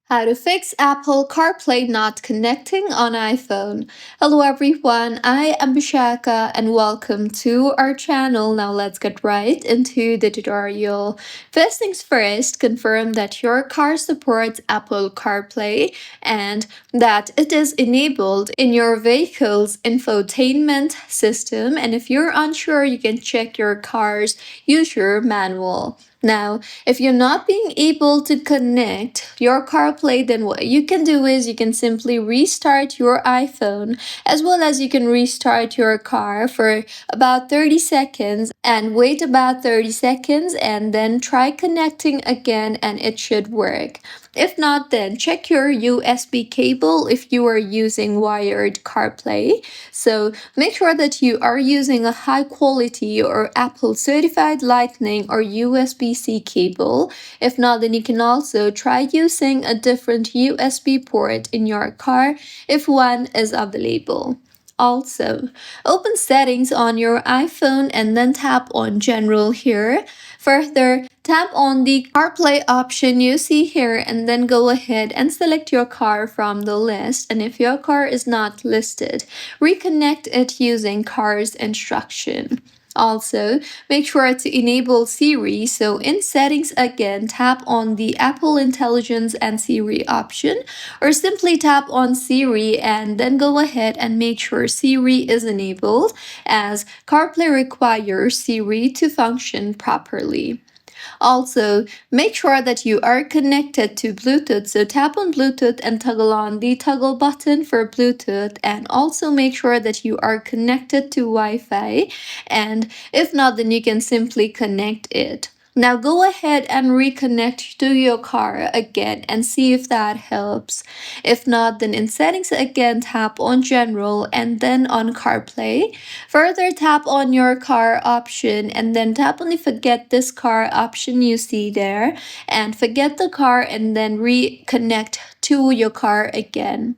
How to fix Apple CarPlay not connecting on iPhone. Hello everyone, I am Bishaka and welcome to our channel. Now let's get right into the tutorial. First things first, confirm that your car supports Apple CarPlay and that it is enabled in your vehicle's infotainment system. And if you're unsure, you can check your car's user manual. Now, if you're not being able to connect your CarPlay, then what you can do is you can simply restart your iPhone as well as you can restart your car for about 30 seconds and wait about 30 seconds and then try connecting again and it should work. If not, then check your USB cable if you are using wired CarPlay. So make sure that you are using a high quality or Apple certified Lightning or USB-C cable. If not, then you can also try using a different USB port in your car if one is available. Also, open settings on your iPhone and then tap on General here. Further, tap on the CarPlay option you see here and then go ahead and select your car from the list. And if your car is not listed, reconnect it using car's instruction. Also, make sure to enable Siri. So in settings again, tap on the Apple Intelligence and Siri option or simply tap on Siri and then go ahead and make sure Siri is enabled as CarPlay requires Siri to function properly. Also, make sure that you are connected to Bluetooth. So tap on Bluetooth and toggle on the toggle button for Bluetooth and also make sure that you are connected to Wi-Fi. And if not, then you can simply connect it. Now go ahead and reconnect to your car again and see if that helps. If not, then in settings again, tap on General and then on CarPlay. Further, tap on your car option and then tap on the Forget This Car option you see there and forget the car and then reconnect to your car again.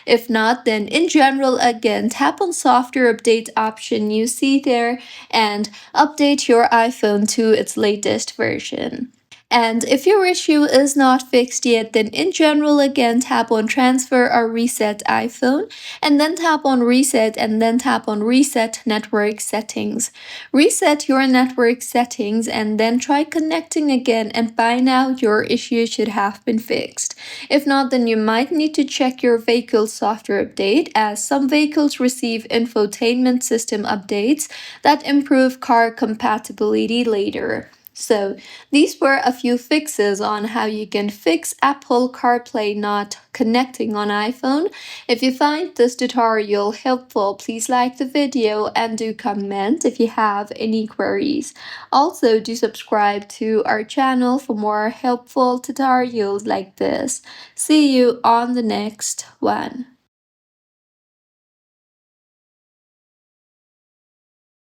If not, then in General again, tap on Software Update option you see there and update your iPhone to its latest version. And if your issue is not fixed yet, then in General again, tap on Transfer or Reset iPhone, and then tap on Reset, and then tap on Reset Network Settings. Reset your network settings, and then try connecting again, and by now your issue should have been fixed. If not, then you might need to check your vehicle's software update, as some vehicles receive infotainment system updates that improve car compatibility later. So, these were a few fixes on how you can fix Apple CarPlay not connecting on iPhone. If you find this tutorial helpful, please like the video and do comment if you have any queries. Also, do subscribe to our channel for more helpful tutorials like this. See you on the next one.